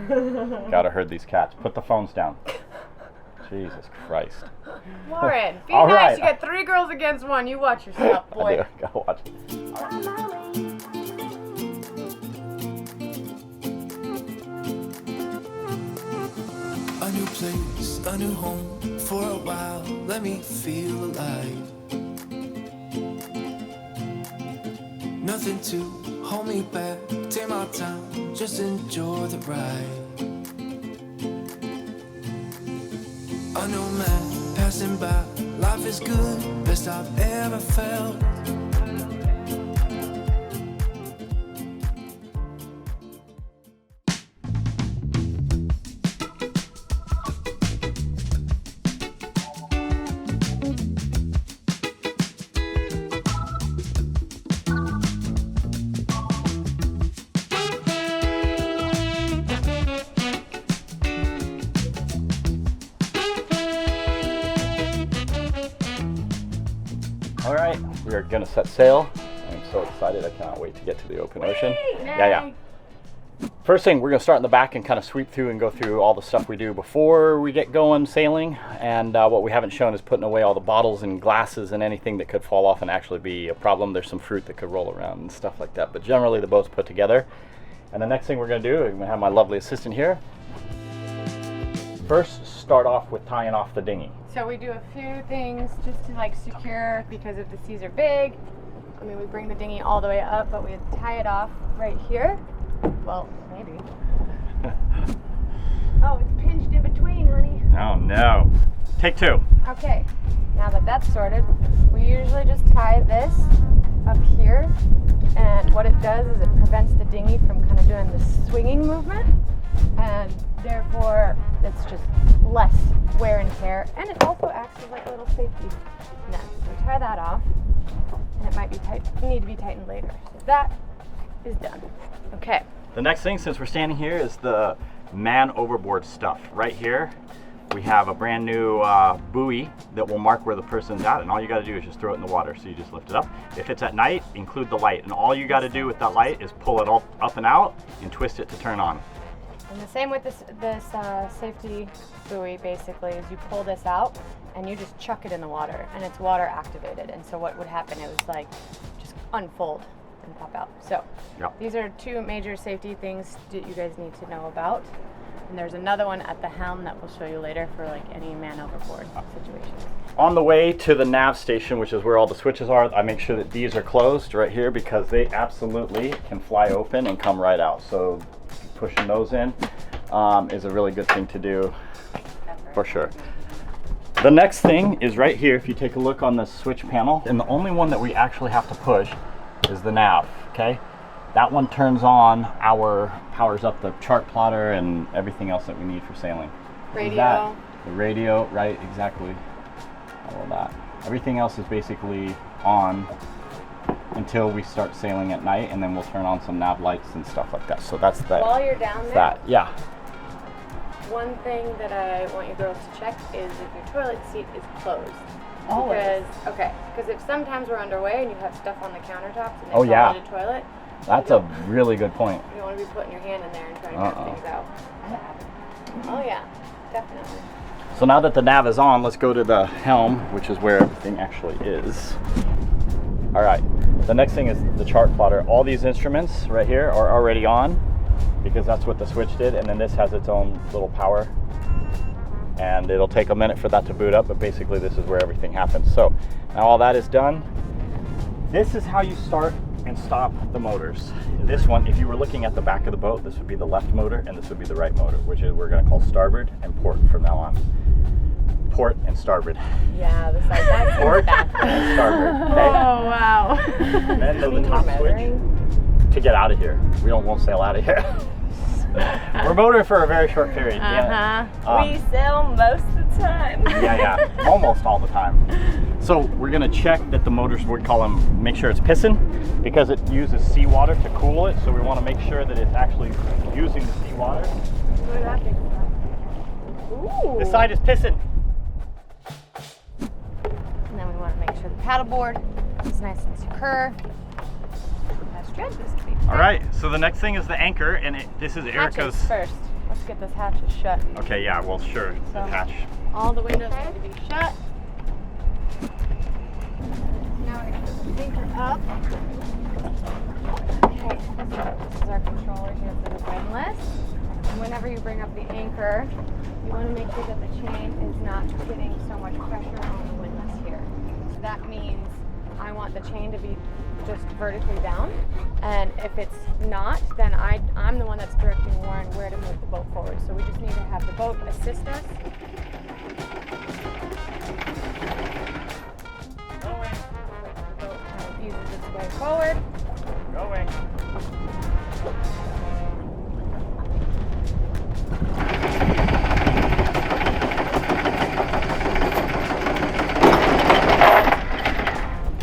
Gotta herd these cats. Put the phones down. Jesus Christ. Lauren, be All nice. right. You got 3 girls against 1. You watch yourself, boy. I do. Gotta watch it. A new place, a new home. For a while, let me feel alive. Nothing to hold me back. Take my time, just enjoy the ride. A new man passing by. Life is good, best I've ever felt. All right, we are gonna set sail. I'm so excited, I cannot wait to get to the open ocean. Yeah. First thing, we're gonna start in the back and kind of sweep through and go through all the stuff we do before we get going sailing. And what we haven't shown is putting away all the bottles and glasses and anything that could fall off and actually be a problem. There's some fruit that could roll around and stuff like that. But generally the boat's put together. And the next thing we're gonna do, I'm gonna have my lovely assistant here. First, start off with tying off the dinghy. So we do a few things just to like secure, because if the seas are big, I mean, we bring the dinghy all the way up, but we tie it off right here. Well, maybe. Oh, it's pinched in between, honey. Oh no. Take 2. Okay, now that that's sorted, we usually just tie this up here, and what it does is it prevents the dinghy from kind of doing the swinging movement, and therefore it's just less wear and tear, and it also acts as like a little safety net. So we tie that off, and it might be need to be tightened later. So that is done. Okay. The next thing, since we're standing here, is the man overboard stuff. Right here, we have a brand new buoy that will mark where the person's at, and all you got to do is just throw it in the water. So you just lift it up. If it's at night, include the light, and all you got to do with that light is pull it all up and out and twist it to turn on. And the same with this safety buoy, basically, is you pull this out and you just chuck it in the water, and it's water activated. And so what would happen, it was like just unfold and pop out. So These are 2 major safety things that you guys need to know about. And there's another one at the helm that we'll show you later for like any man overboard situations. On the way to the nav station, which is where all the switches are, I make sure that these are closed right here because they absolutely can fly open and come right out. So pushing those in is a really good thing to do for sure. The next thing is right here. If you take a look on the switch panel, and the only one that we actually have to push is the nav, okay? That one turns on powers up the chart plotter and everything else that we need for sailing. Radio. The radio, right, exactly. All of that. Everything else is basically on until we start sailing at night, and then we'll turn on some nav lights and stuff like that. So that's that. While you're down there, yeah. One thing that I want you girls to check is if your toilet seat is closed. Always. Because if sometimes we're underway and you have stuff on the countertops and they Oh, fall yeah. into the toilet. That's a really good point. You don't want to be putting your hand in there and trying to get things out. Oh yeah, definitely. So now that the nav is on, let's go to the helm, which is where everything actually is. All right, the next thing is the chart plotter. All these instruments right here are already on because that's what the switch did, and then this has its own little power. And it'll take a minute for that to boot up, but basically this is where everything happens. So now all that is done. This is how you start and stop the motors. This one, if you were looking at the back of the boat, this would be the left motor and this would be the right motor, which is we're going to call starboard and port from now on. Port and starboard. Yeah, that's port and starboard. Okay? Oh wow. And then the top switch to get out of here. We won't sail out of here. We're motoring for a very short period. We sail most of the time. Yeah, almost all the time. So we're gonna check that the motors, we call them, make sure it's pissing, because it uses seawater to cool it. So we want to make sure that it's actually using the seawater. Ooh. This side is pissing. And then we want to make sure the paddleboard is nice and secure. That's good. All right, so the next thing is the anchor, and this is Erica's first. let's get this hatch shut. Okay, yeah, well, sure. So, The hatch. all the windows need to be shut. Now I put the anchor up. Okay, this is our controller here for the windlass. And whenever you bring up the anchor, you want to make sure that the chain is not getting so much pressure on the windlass here. So that means I want the chain to be just vertically down, and if it's not, then I'm the one that's directing Warren where to move the boat forward. So we just need to have the boat assist us. Going. The boat kind of uses its way forward. Going.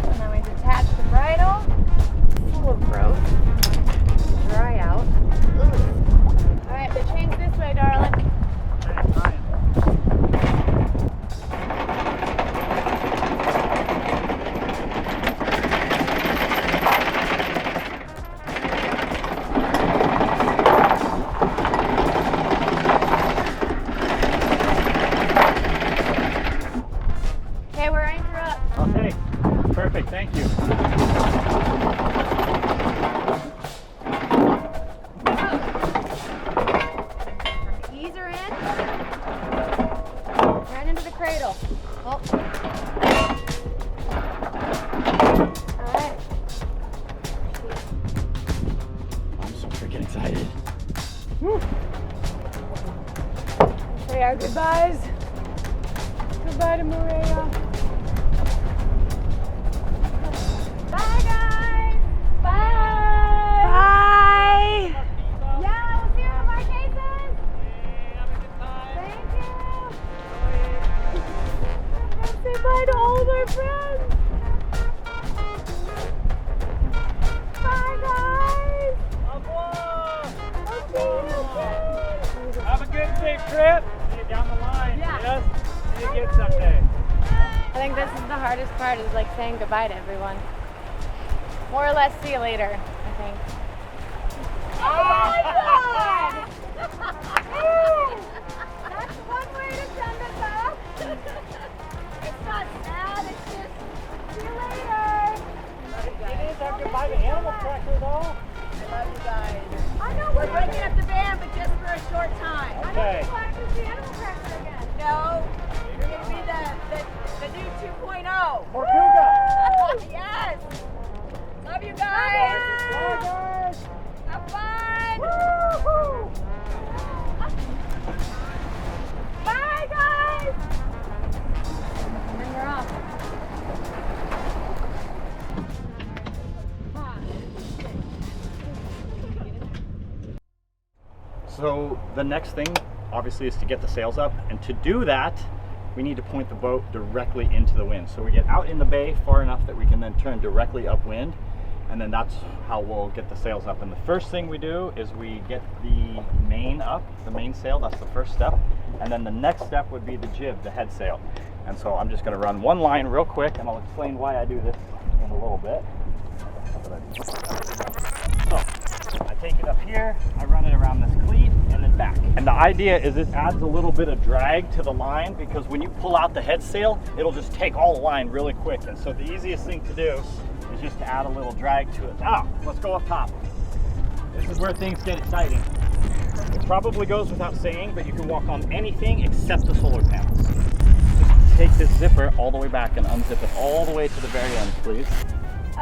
And then we detach the bridle. Full of growth. Dry out. All right, the chain's this way, darling. Okay, we're anchor up. Okay, perfect, thank you. Ease her in. Right into the cradle. Oh. All right. I'm so freaking excited. Woo. Say our goodbyes. Goodbye to Moorea. Bye, guys. Bye. Bye. Yeah, we'll see you at Marquesas. Thank you. Say bye to all of our friends. Bye, guys. I'll see you soon. Have a good safe trip. See you down the line. Yeah. Yes? See you again someday. I think this is the hardest part, is like saying goodbye to everyone. More or less, see you later, I think. Oh my God! That's one way to send it back. It's not sad, it's just, see you later. It is our goodbye to animal cracker though. I love you guys. I know We're breaking up the band, but just for a short time. Okay. I'm glad to see Animal Cracker again. No, you're going to be the new 2.0. Tortuga. Yes. Love you guys. Bye guys. Have fun. Woo-hoo. Bye, guys. And then we're off. So the next thing obviously is to get the sails up, and to do that we need to point the boat directly into the wind. So we get out in the bay far enough that we can then turn directly upwind, and then that's how we'll get the sails up. And the first thing we do is we get the main up, the main sail, that's the first step. And then the next step would be the jib, the head sail. And so I'm just gonna run one line real quick, and I'll explain why I do this in a little bit. So I take it up here, I run it around this cleat, and then back. And the idea is it adds a little bit of drag to the line, because when you pull out the head sail, it'll just take all the line really quick. And so the easiest thing to do is just to add a little drag to it. Now, let's go up top. This is where things get exciting. It probably goes without saying, but you can walk on anything except the solar panels. Just take this zipper all the way back and unzip it all the way to the very end, please.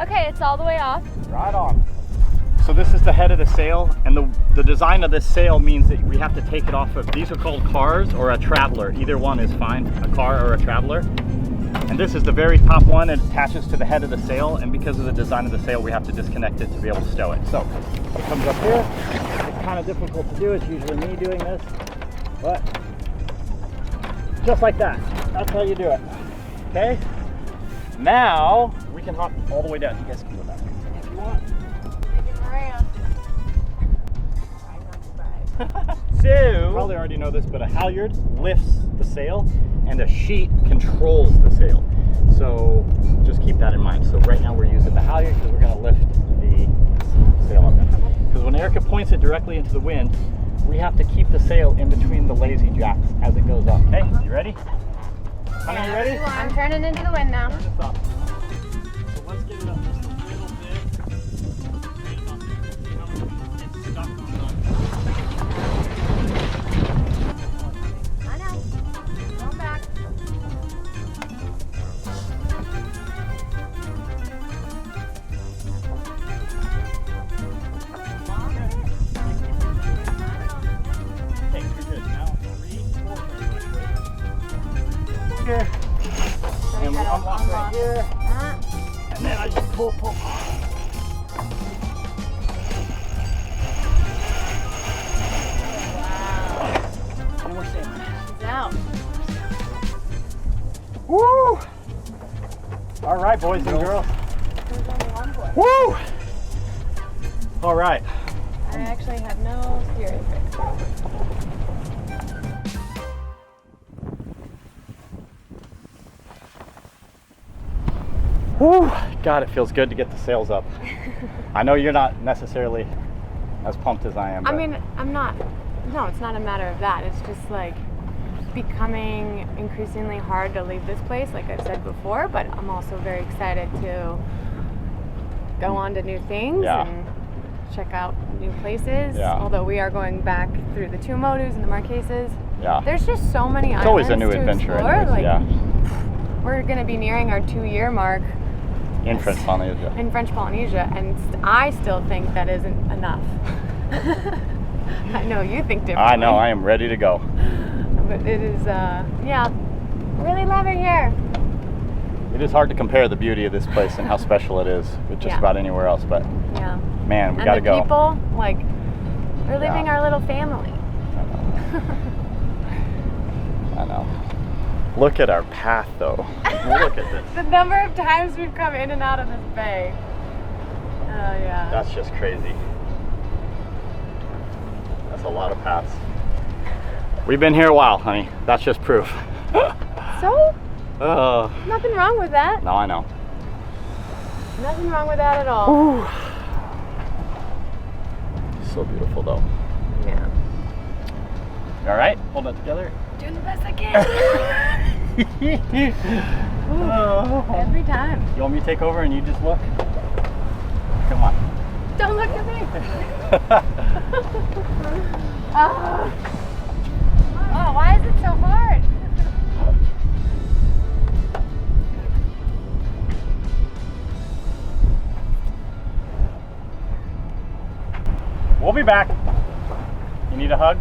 Okay, it's all the way off. Right on. So this is the head of the sail, and the design of this sail means that we have to take it off of, these are called cars or a traveler. Either one is fine, a car or a traveler. And this is the very top one, and it attaches to the head of the sail, and because of the design of the sail, we have to disconnect it to be able to stow it. So it comes up here. It's kind of difficult to do. It's usually me doing this, but just like that. That's how you do it. Okay? Now we can hop all the way down. You guys can go back if you want. So, you probably already know this, but a halyard lifts the sail and a sheet controls the sail. So just keep that in mind. So right now we're using the halyard because we're going to lift the sail up. Because when Erica points it directly into the wind, we have to keep the sail in between the lazy jacks as it goes up. Okay, you ready? Honey, you ready? I'm turning into the wind now. Turn this up. So let's get it up just a little bit. It's stuck on I know. Going back. Okay, you're good. Now 3, 4, here. And we unlock right here. And then I just pull. Wow. And we're sailing. It's out. Woo! All right, boys and girls. There's only one boy. Woo! All right. I actually have no steering fix. Woo! God, it feels good to get the sails up. I know you're not necessarily as pumped as I am. I but mean, I'm not. No, it's not a matter of that. It's just like becoming increasingly hard to leave this place, like I've said before, but I'm also very excited to go on to new things and check out new places. Yeah. Although we are going back through the two Motus and the Marquesas. Yeah. There's just so many It's islands always a new to adventure explore. anyways, Like, yeah. we're going to be nearing our 2-year mark In French Polynesia. in French Polynesia, and I still think that isn't enough. I know you think differently. I know, I am ready to go. But it is, yeah, really love it here. It is hard to compare the beauty of this place and how special it is with just about anywhere else, but Yeah. man, we And gotta the go. people, like, we're living our little family. I know. Look at our path though. Look at this. The number of times we've come in and out of this bay. Oh, yeah. That's just crazy. That's a lot of paths. We've been here a while, honey. That's just proof. So, Oh, nothing wrong with that. now I know. Nothing wrong with that at all. Ooh. So beautiful though. Yeah. All right, hold it together. Doing the best I can. Oh. Every time. You want me to take over and you just look? Come on. Don't look at me. Oh, why is it so hard? We'll be back. You need a hug?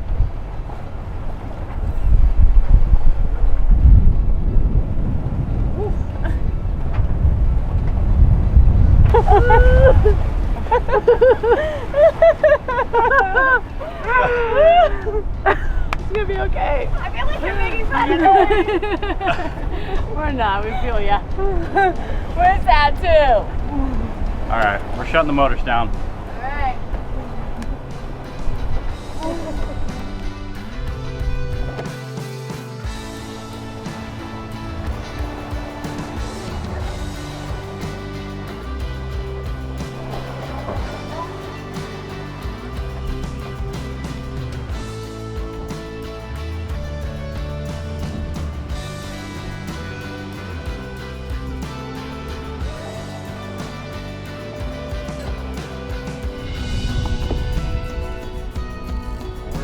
It's gonna be okay. I feel like you're making fun of me. We're not. We feel ya. We're sad too. All right, we're shutting the motors down. All right.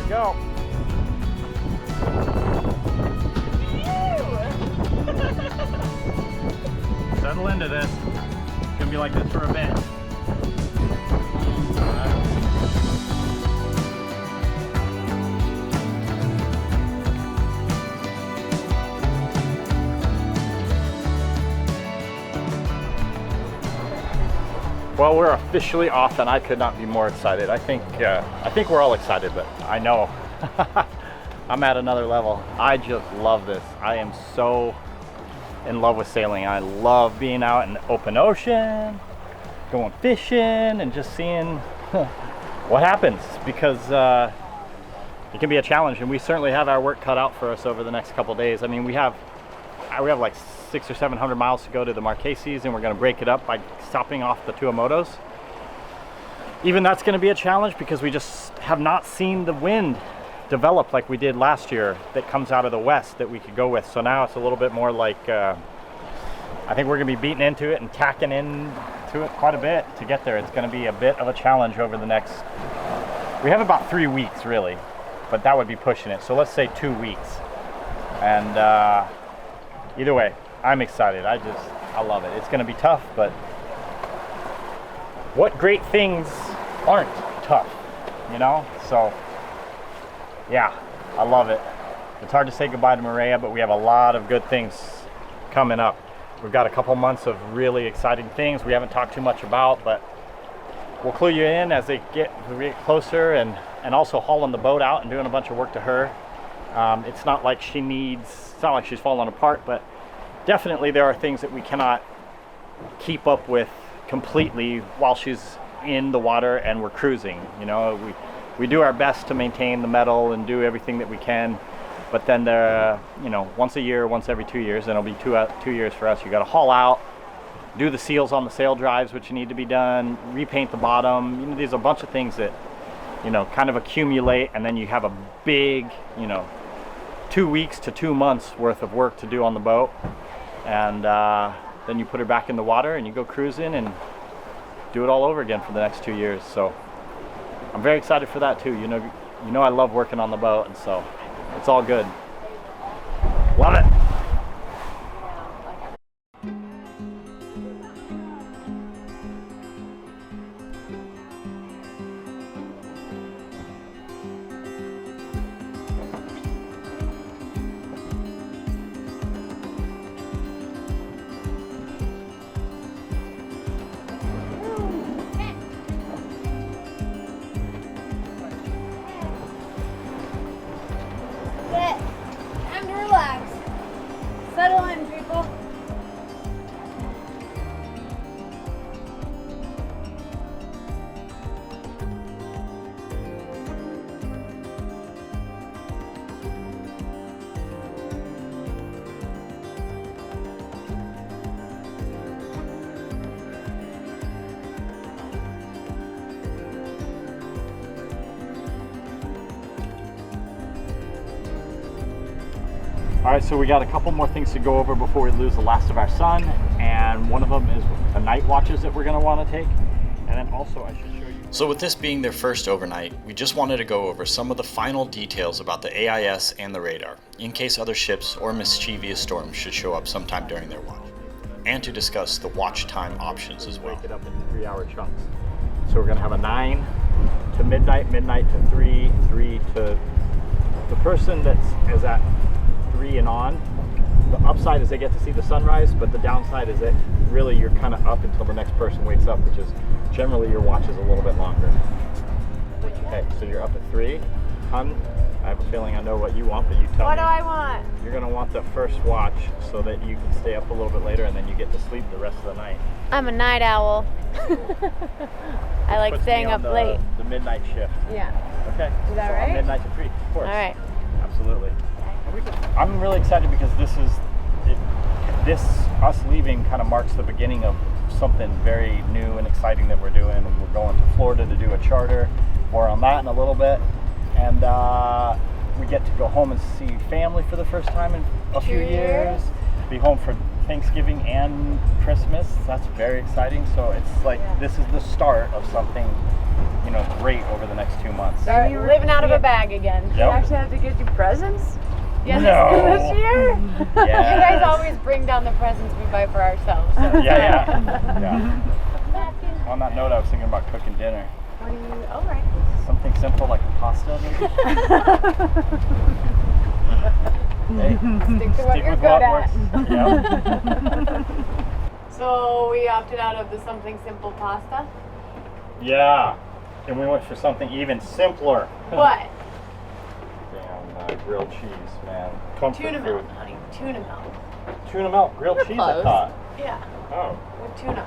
Go. Settle into this. It's gonna be like this for a bit. Well, we're officially off, and I could not be more excited. I think we're all excited, but I know I'm at another level. I just love this. I am so in love with sailing. I love being out in the open ocean, going fishing, and just seeing what happens, because it can be a challenge, and we certainly have our work cut out for us over the next couple days. I mean, we have like 600 or 700 miles to go to the Marquesas, and we're going to break it up by stopping off the Tuamotus. Even that's going to be a challenge, because we just have not seen the wind develop like we did last year that comes out of the west that we could go with. So now it's a little bit more like, I think we're gonna be beating into it and tacking into it quite a bit to get there. It's gonna be a bit of a challenge over the next, we have about 3 weeks really, but that would be pushing it. So let's say 2 weeks. And either way, I'm excited. I love it. It's gonna be tough, but what great things aren't tough, you know? So yeah, I love it. It's hard to say goodbye to Moorea, but we have a lot of good things coming up. We've got a couple months of really exciting things we haven't talked too much about, but we'll clue you in as we get closer, and also hauling the boat out and doing a bunch of work to her. It's not like it's not like she's falling apart, but definitely there are things that we cannot keep up with completely while she's in the water and we're cruising. You know, we do our best to maintain the metal and do everything that we can, but then you know, once a year, once every 2 years, and it'll be 2 years for us, you got to haul out, do the seals on the sail drives, which need to be done, repaint the bottom. You know, there's a bunch of things that, you know, kind of accumulate, and then you have a big, you know, 2 weeks to 2 months worth of work to do on the boat, and then you put her back in the water and you go cruising and do it all over again for the next 2 years. So I'm very excited for that too. You know I love working on the boat, and so it's all good. Love it. Time to relax. Settle in, people. All right, so we got a couple more things to go over before we lose the last of our sun, and one of them is the night watches that we're going to want to take, and then also I should show you. So with this being their first overnight, we just wanted to go over some of the final details about the AIS and the radar, in case other ships or mischievous storms should show up sometime during their watch, and to discuss the watch time options as well. Wake it up in 3-hour chunks. So we're going to have a 9 to midnight, midnight to 3, 3 to the person that is at 3 and on. The upside is they get to see the sunrise, but the downside is that really you're kind of up until the next person wakes up, which is generally your watch is a little bit longer. Okay, so you're up at 3. Hun, I have a feeling I know what you want, but you tell me. What do I want? You're going to want the first watch so that you can stay up a little bit later and then you get to sleep the rest of the night. I'm a night owl. I like Puts staying me up on late. The midnight shift. Yeah. Okay. Is that so right? Midnight to 3, of course. All right. Absolutely. I'm really excited because us leaving kind of marks the beginning of something very new and exciting that we're doing. And we're going to Florida to do a charter. More on that in a little bit. And we get to go home and see family for the first time in a few years. Be home for Thanksgiving and Christmas. That's very exciting. So it's like this is the start of something, you know, great over the next 2 months. So you're living out of a bag again. Yep. You actually have to get you presents? Yes, No. this year? Yes. You guys always bring down the presents we buy for ourselves. So. Yeah. On that note, I was thinking about cooking dinner. What do you? All right. Something simple like pasta, maybe. Hey, Stick to what stick you're with good what at. works. Yep. So we opted out of the something simple pasta. Yeah. And we went for something even simpler. What? Damn, grilled cheese, man. Comfort Tuna food. milk, honey. Tuna milk. Tuna milk, grilled cheese, I close. thought. Yeah. Oh, With tuna.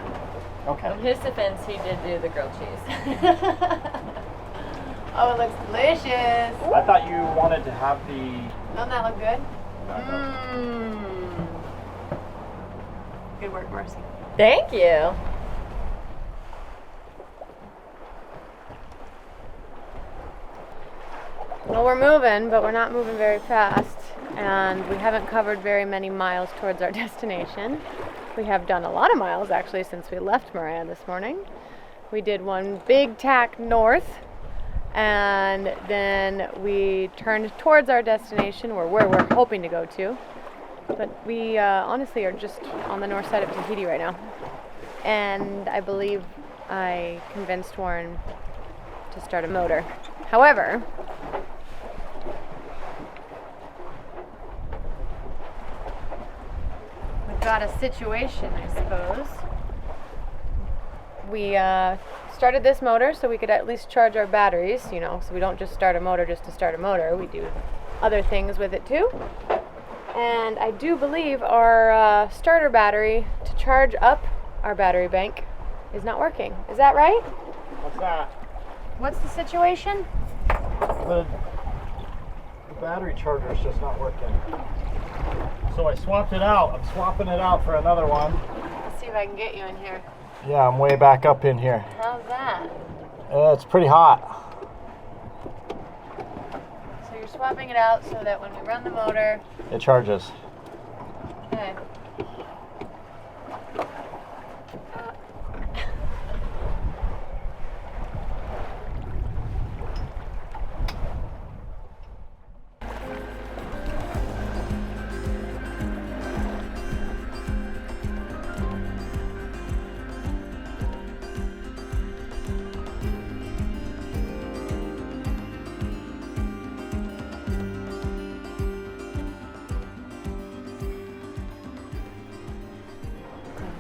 okay. In his defense, he did do the grilled cheese. Oh, it looks delicious. I thought you wanted to have the. Doesn't that look good? No. Good work, Marcy. Thank you. Well, we're moving, but we're not moving very fast, and we haven't covered very many miles towards our destination. We have done a lot of miles, actually, since we left Moorea this morning. We did one big tack north, and then we turned towards our destination, where we're hoping to go to. But we honestly are just on the north side of Tahiti right now. And I believe I convinced Warren to start a motor. However, we've got a situation, I suppose. We started this motor so we could at least charge our batteries, you know, so we don't just start a motor just to start a motor. We do other things with it too. And I do believe our starter battery to charge up our battery bank is not working. Is that right? What's that? What's the situation? The battery charger is just not working. So I swapped it out. I'm swapping it out for another one. Let's see if I can get you in here. Yeah, I'm way back up in here. How's that? It's pretty hot. So you're swapping it out so that when we run the motor, It charges. okay.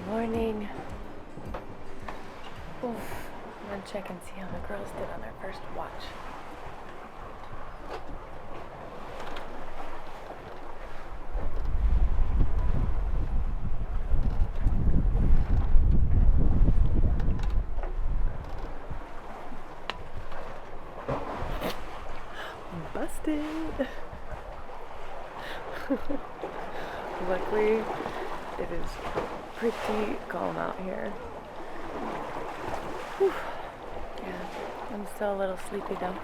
Morning. Oof. I'm gonna check and see how the girls did on their first watch. Busted. Luckily, it is pretty calm out here. Whew. Yeah, I'm still a little sleepy though.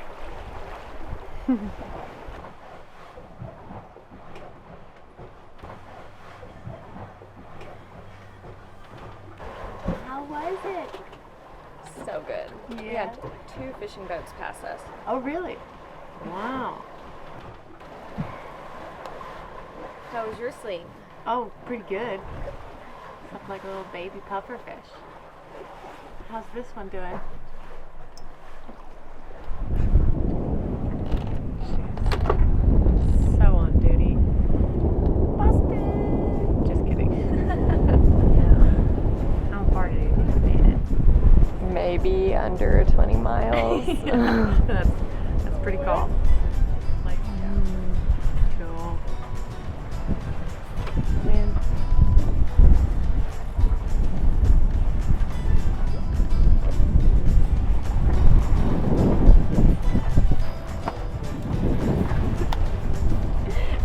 How was it? So good. We had 2 fishing boats pass us. Oh, really? Wow. How was your sleep? Oh, pretty good. Looked like a little baby pufferfish. How's this one doing? She's so on duty. Busted! Just kidding. Yeah. How far did you think you made it? Maybe under 20 miles. that's pretty cool. Like, cool. Man.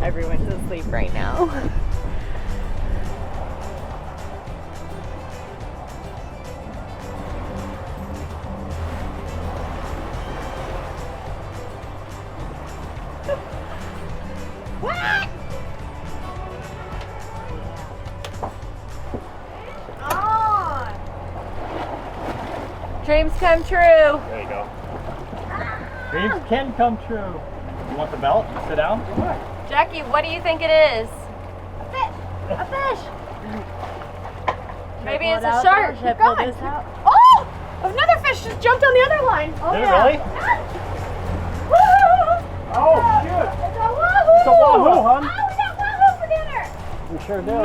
Everyone's asleep right now. What? On! Dreams come true. There you go. Dreams can come true. You want the belt? Sit down. Jackie, what do you think it is? A fish! Maybe it's a shark. Keep going. Oh! Another fish just jumped on the other line. Oh, Did it yeah. really? Woo! Oh, shoot. It's a wahoo! It's a wahoo, hon. Oh, we got wahoo for dinner! We sure do.